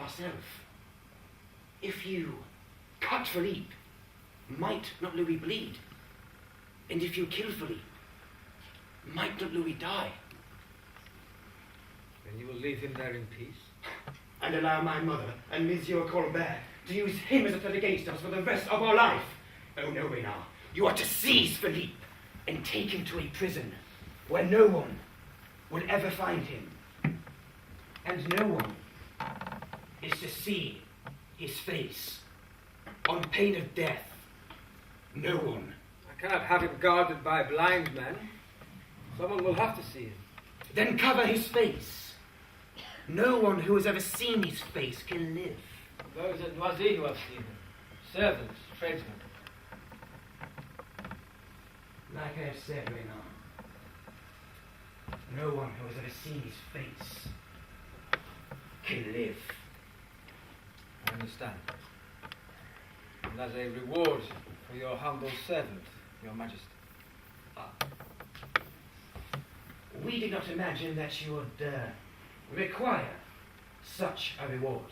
ourselves. If you cut Philippe, might not Louis bleed? And if you kill Philippe, might not Louis die? Then you will leave him there in peace? And allow my mother and Monsieur Colbert to use him as a threat against us for the rest of our life? Oh no, Reynard. You are to seize Philippe and take him to a prison where no one will ever find him. And no one is to see his face on pain of death. No one. I cannot have him guarded by blind men. Someone will have to see him. Then cover his face. No one who has ever seen his face can live. Those at Noisy who have seen him. Servants, tradesmen. Like I have said, Reynard, no one who has ever seen his face can live. I understand. And as a reward for your humble servant, your majesty. We did not imagine that you would require such a reward,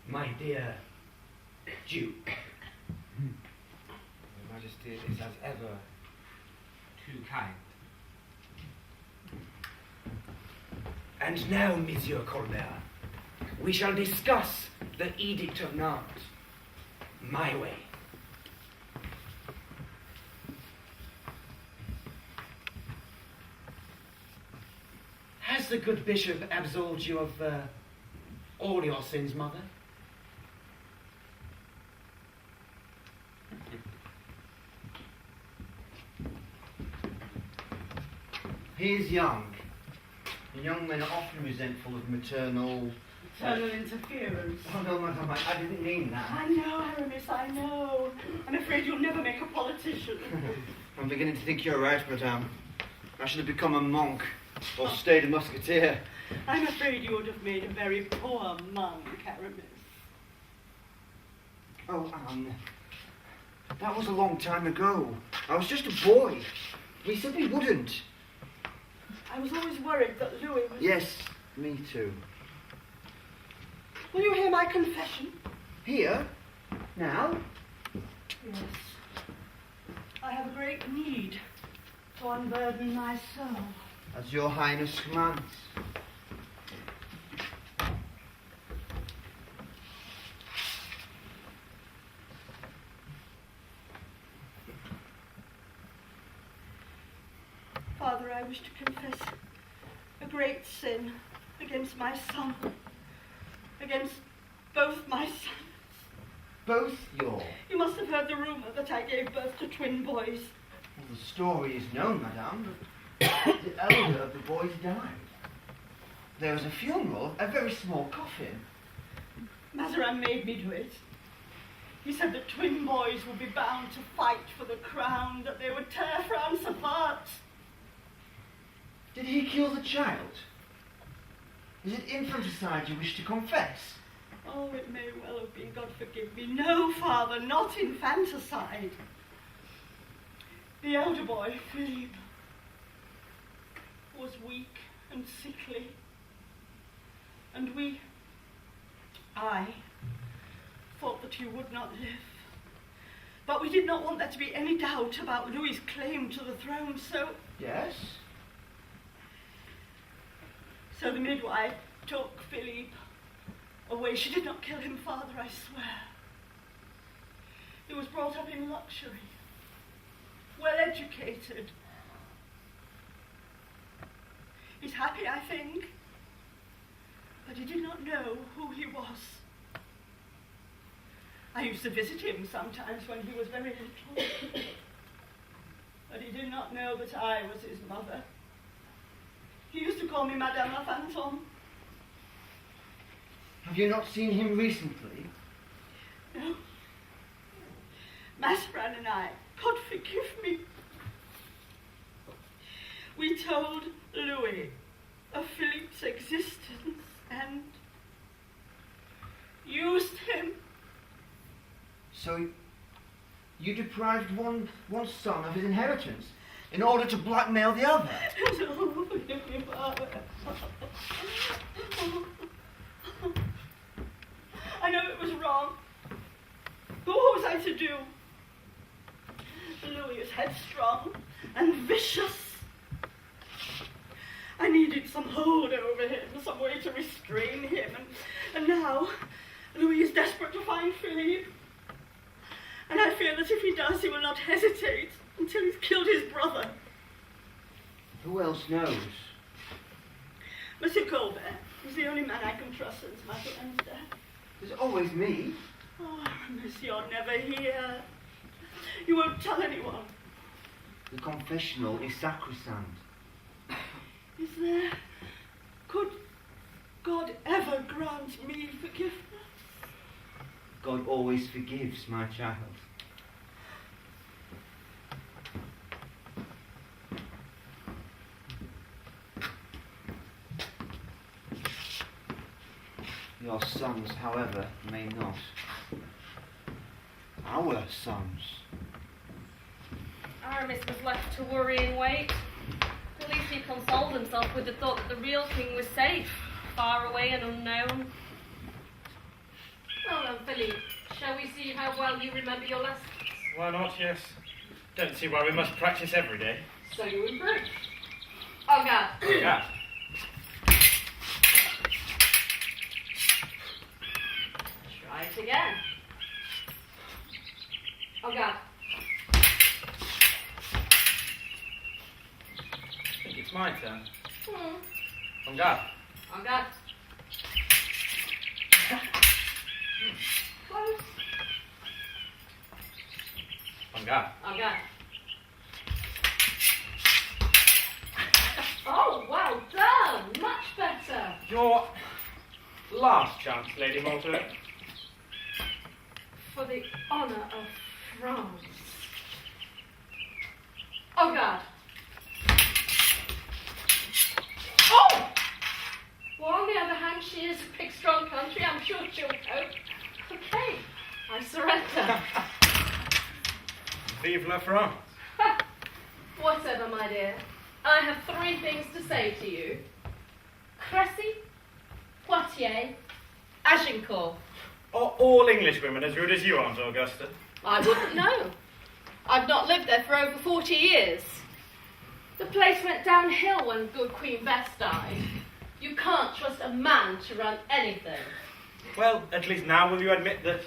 my dear Duke. Your majesty is as ever too kind. And now, Monsieur Colbert, we shall discuss the Edict of Nantes my way. Has the good bishop absolved you of all your sins, mother? He is young. And young men are often resentful of maternal... Maternal interference. Oh no, madam, I didn't mean that. I know, Aramis, I know. I'm afraid you'll never make a politician. I'm beginning to think you're right, madame. I should have become a monk, or stayed a musketeer. I'm afraid you would have made a very poor monk, Aramis. Oh, Anne, that was a long time ago. I was just a boy. We said we wouldn't. I was always worried that Louis was... Yes, me too. Will you hear my confession? Here? Now? Yes. I have a great need to unburden my soul. As your highness commands. Father, I wish to confess a great sin against my son, against both my sons. Both your... You must have heard the rumour that I gave birth to twin boys. Well, the story is known, madame, but the elder of the boys died. There was a funeral, a very small coffin. Mazarin made me do it. He said that twin boys would be bound to fight for the crown, that they would tear France apart. Did he kill the child? Is it infanticide you wish to confess? Oh, it may well have been, God forgive me. No, Father, not infanticide. The elder boy, Philippe, was weak and sickly. And I, thought that he would not live. But we did not want there to be any doubt about Louis's claim to the throne, so... Yes? So the midwife took Philippe away. She did not kill him, Father, I swear. He was brought up in luxury, well educated. He's happy, I think, but he did not know who he was. I used to visit him sometimes when he was very little, but he did not know that I was his mother. He used to call me Madame la Fantôme. Have you not seen him recently? No. Mazarin and I, God forgive me, we told Louis of Philippe's existence and used him. So you deprived one son of his inheritance in order to blackmail the other? No, forgive me, Father. I know it was wrong. But what was I to do? Louis is headstrong and vicious. I needed some hold over him, some way to restrain him. And now, Louis is desperate to find Philippe. And I fear that if he does, he will not hesitate until he's killed his brother. Who else knows? Monsieur Colbert is the only man I can trust since Michael M's death. There's always me. Oh, Monsieur, never here. You won't tell anyone. The confessional is sacrosanct. Is there? Could God ever grant me forgiveness? God always forgives, my child. Your sons, however, may not. Our sons. Aramis was left to worry and wait. At least he consoled himself with the thought that the real king was safe, far away and unknown. Well then, Philippe, shall we see how well you remember your lessons? Why not, yes. Don't see why we must practice every day. So you improve. Oh, God. Yeah. Try it again. Oh, God. I think it's my turn. Hmm. On guard. Oh, God. Close. On guard. Oh, God. Oh, well done. Much better. Your last chance, Lady Malta. For the honour of France. Oh, God. Oh! Well, on the other hand, she is a big, strong country. I'm sure she'll cope. Okay, I surrender. Vive la France. Whatever, my dear. I have 3 things to say to you. Crécy, Poitiers, Agincourt. Are all English women as rude as you aren't, Augusta? I wouldn't know. I've not lived there for over 40 years. The place went downhill when good Queen Bess died. You can't trust a man to run anything. Well, at least now will you admit that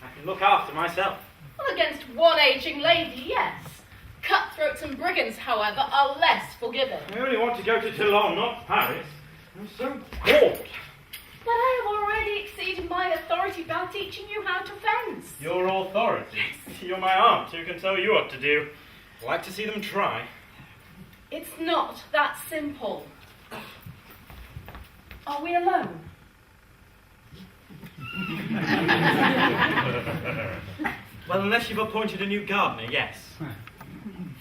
I can look after myself? Well, against one ageing lady, yes. Cutthroats and brigands, however, are less forgiving. I only want to go to Toulon, not Paris. I'm so bored. But I have already exceeded my authority by teaching you how to fence. Your authority? You're my aunt who can tell you what to do. I'd like to see them try. It's not that simple. Are we alone? Well, unless you've appointed a new gardener, yes.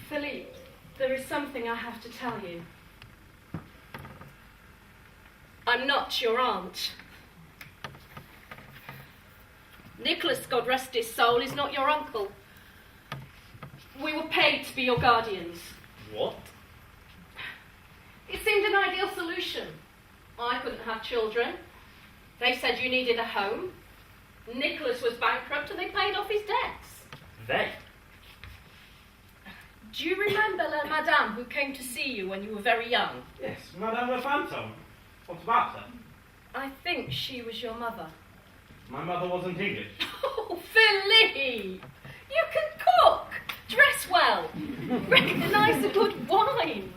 Philippe, there is something I have to tell you. I'm not your aunt. Nicholas, God rest his soul, is not your uncle. We were paid to be your guardians. What? It seemed an ideal solution. I couldn't have children. They said you needed a home. Nicholas was bankrupt and they paid off his debts. They? Do you remember La Madame who came to see you when you were very young? Yes, Madame Le Fantôme. What about her? I think she was your mother. My mother wasn't English. Oh, Philippe! You can cook, dress well, recognise a good wine.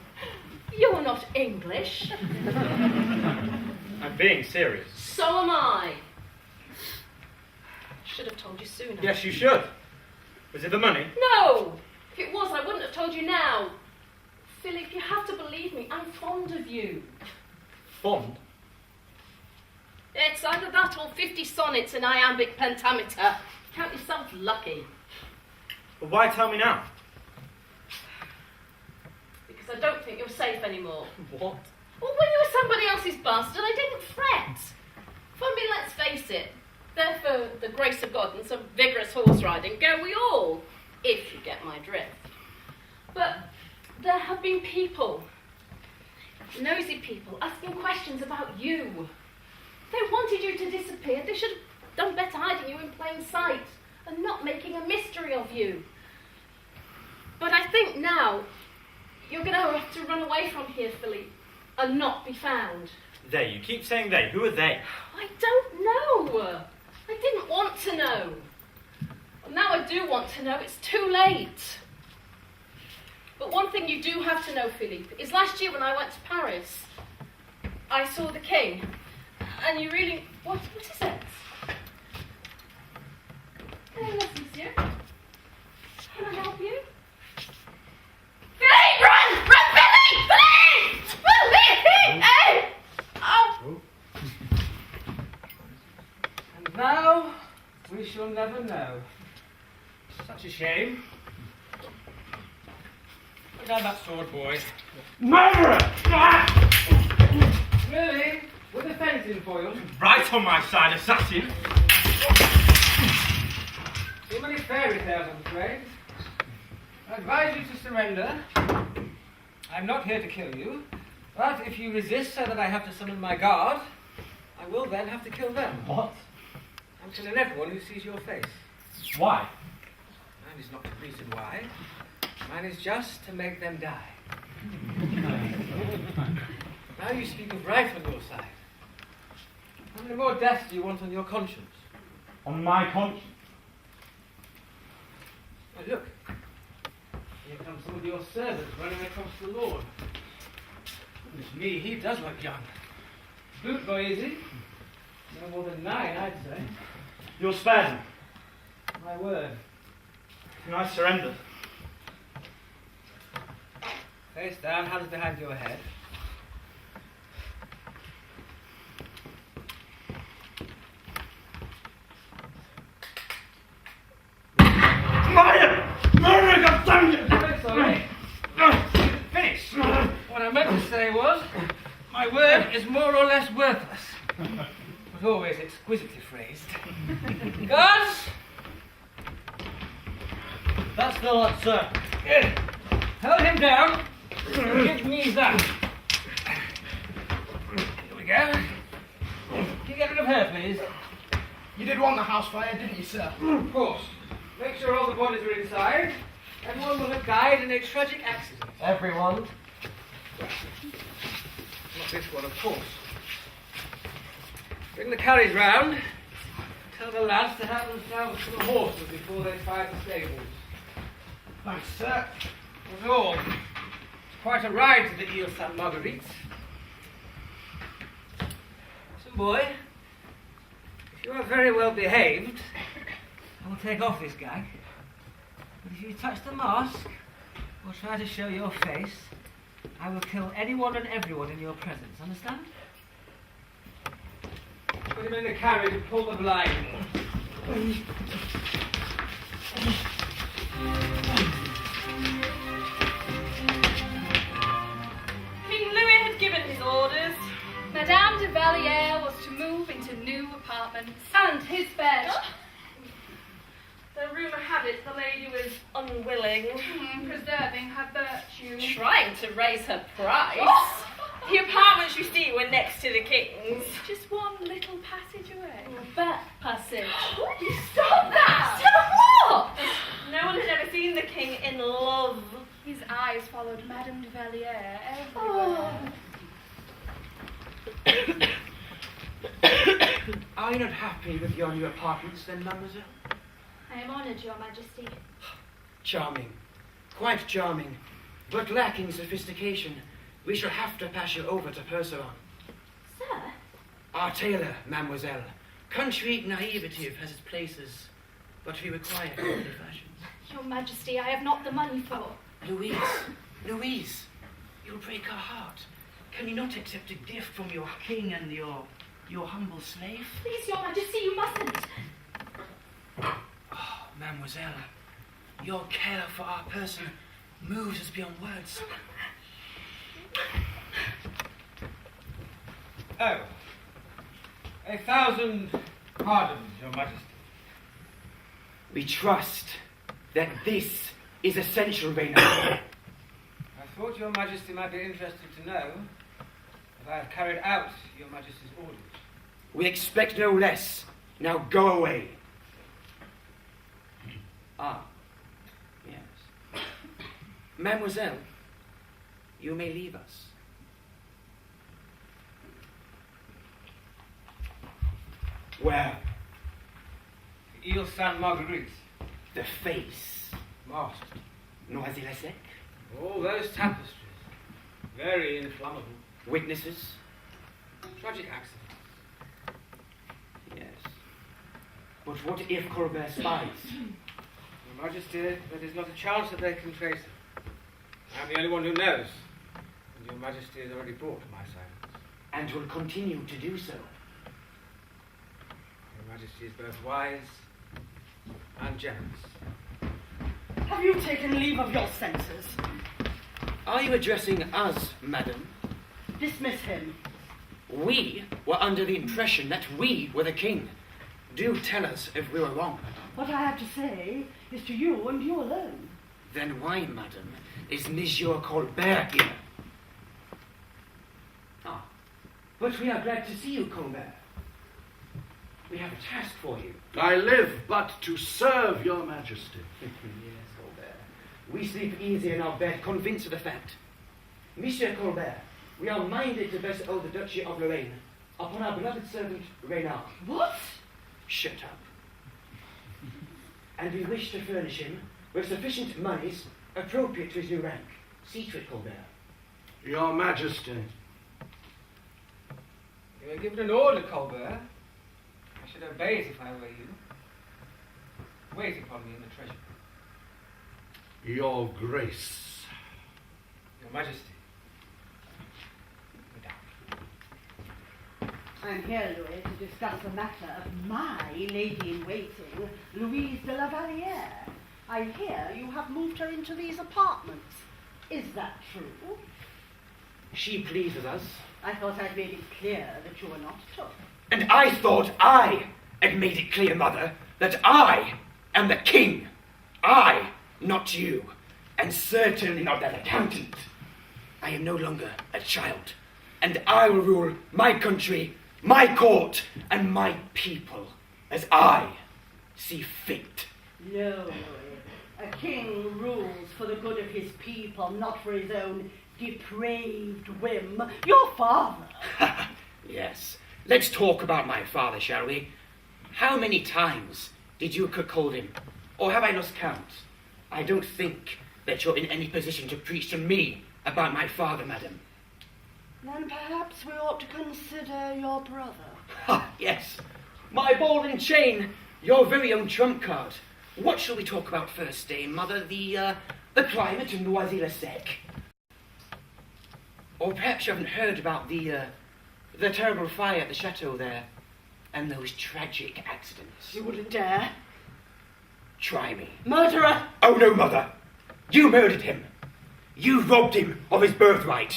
You're not English. I'm being serious. So am I. Should have told you sooner. Yes, you should. Was it the money? No! If it was, I wouldn't have told you now. Philip, you have to believe me. I'm fond of you. Fond? It's either that or 50 sonnets in iambic pentameter. Count yourself lucky. But why tell me now? Because I don't think you're safe anymore. What? Well, when you were somebody else's bastard, I didn't fret. For me, let's face it, there for the grace of God and some vigorous horse riding go we all, if you get my drift. But there have been people, nosy people, asking questions about you. They wanted you to disappear. They should have done better hiding you in plain sight and not making a mystery of you. But I think now you're going to have to run away from here, Philippe, and not be found. They. You keep saying they. Who are they? I don't know. I didn't want to know. Well, now I do want to know. It's too late. But one thing you do have to know, Philippe, is last year when I went to Paris, I saw the king. And you really... What is it? Yes, monsieur. Can I help you? Philippe, run! Run, Philippe! Philippe! Philippe! Oh! And now we shall never know. Such a shame. Put down that sword, boy. Murderer! Really? With a fencing foil? Right on my side, assassin. Too many fairy tales, I'm afraid. I advise you to surrender. I'm not here to kill you, but if you resist so that I have to summon my guard, I will then have to kill them. What? I'm killing everyone who sees your face. Why? Mine is not the reason why. Mine is just to make them die. Now you speak of right on your side. How many more deaths do you want on your conscience? On my conscience. Oh, look. Here come some of your servants running across the lawn. Goodness me, he does look young. Boot boy, is he? No more than 9, I'd say. You'll spare them. My word. And I surrender. Face down, hands behind your head. Murderer, goddammit! I'm sorry. Finish. What I meant to say was, my word is more or less worthless, but always exquisitely phrased. Guards! That's the lot, sir. Hold him down. Give me that. Here we go. Can you get rid of her, please? You did want the house fire, didn't you, sir? Of course. Make sure all the bodies are inside. Everyone will have died in a tragic accident. Everyone. Not this one, of course. Bring the carriage round. Tell the lads to have themselves to the horses before they find the stables. Thanks, sir. That's all. It's quite a ride to the Ile Sainte Marguerite. Listen, boy. If you are very well behaved, I will take off this gag. But if you touch the mask, or try to show your face, I will kill anyone and everyone in your presence. Understand? Put him in the carriage and pull the blind. King Louis had given his orders. Madame de Valliere was to move into new apartments. And his bed. The rumour had it the lady was unwilling. Preserving her virtue. Trying to raise her price. The apartments you see were next to the king's. Just one little passage away. Back passage. You stop that! Stop what? No one had ever seen the king in love. His eyes followed Madame de Valliere Oh. everywhere. Are you not happy with your new apartments then, mademoiselle? I am honoured, Your Majesty. Charming. Quite charming. But lacking sophistication. We shall have to pass you over to Perceval. Sir? Our tailor, mademoiselle. Country naivety has its places, but we require early fashions. Your Majesty, I have not the money for... Louise, you'll break our heart. Can you not accept a gift from your king and your humble slave? Please, Your Majesty, you mustn't. Oh, mademoiselle, your care for our person moves us beyond words. Oh. 1,000 pardons, Your Majesty. We trust that this is essential, Reina. I thought Your Majesty might be interested to know that I have carried out Your Majesty's orders. We expect no less. Now go away. Ah, yes. Mademoiselle, you may leave us. Where? Ile Sainte Marguerite. The face. Masked. Noisy-le-Sec. All those tapestries. Very inflammable. Witnesses. Tragic accident. Yes. But what if Colbert spies? Your Majesty, there is not a chance that they can trace him. I am the only one who knows. And Your Majesty has already brought my silence. And will continue to do so. Your Majesty is both wise and generous. Have you taken leave of your senses? Are you addressing us, madam? Dismiss him. We were under the impression that we were the king. Do tell us if we were wrong. What I have to say is to you and you alone. Then why, madam, is Monsieur Colbert here? Ah, but we are glad to see you, Colbert. We have a task for you. I live but to serve your majesty. Yes, Colbert. We sleep easy in our bed, convinced of the fact. Monsieur Colbert, we are minded to bestow the Duchy of Lorraine upon our beloved servant, Reynard. What? Shut up. And we wish to furnish him with sufficient monies appropriate to his new rank. See to it, Colbert. Your majesty. You were given an order, Colbert. I should obey it if I were you. Wait upon me in the treasury. Your grace. Your Majesty. I am here, Louis, to discuss the matter of my lady-in-waiting, Louise de la Valliere. I hear you have moved her into these apartments. Is that true? She pleases us. I thought I'd made it clear that you were not took. And I thought I had made it clear, mother, that I am the king. I, not you, and certainly not that accountant. I am no longer a child, and I will rule my country, my court, and my people as I see fit. No, Louis. A king rules for the good of his people, not for his own depraved whim. Your father. Yes. Let's talk about my father, shall we? How many times did you cuckold him? Or have I lost count? I don't think that you're in any position to preach to me about my father, madam. Then perhaps we ought to consider your brother. Ha, yes. My ball and chain, your very own trump card. What shall we talk about first, Dame Mother? The climate in Noisy-le-Sec? Or perhaps you haven't heard about the terrible fire at the chateau there, and those tragic accidents. You wouldn't dare. Try me. Murderer! Oh no, Mother. You murdered him. You robbed him of his birthright.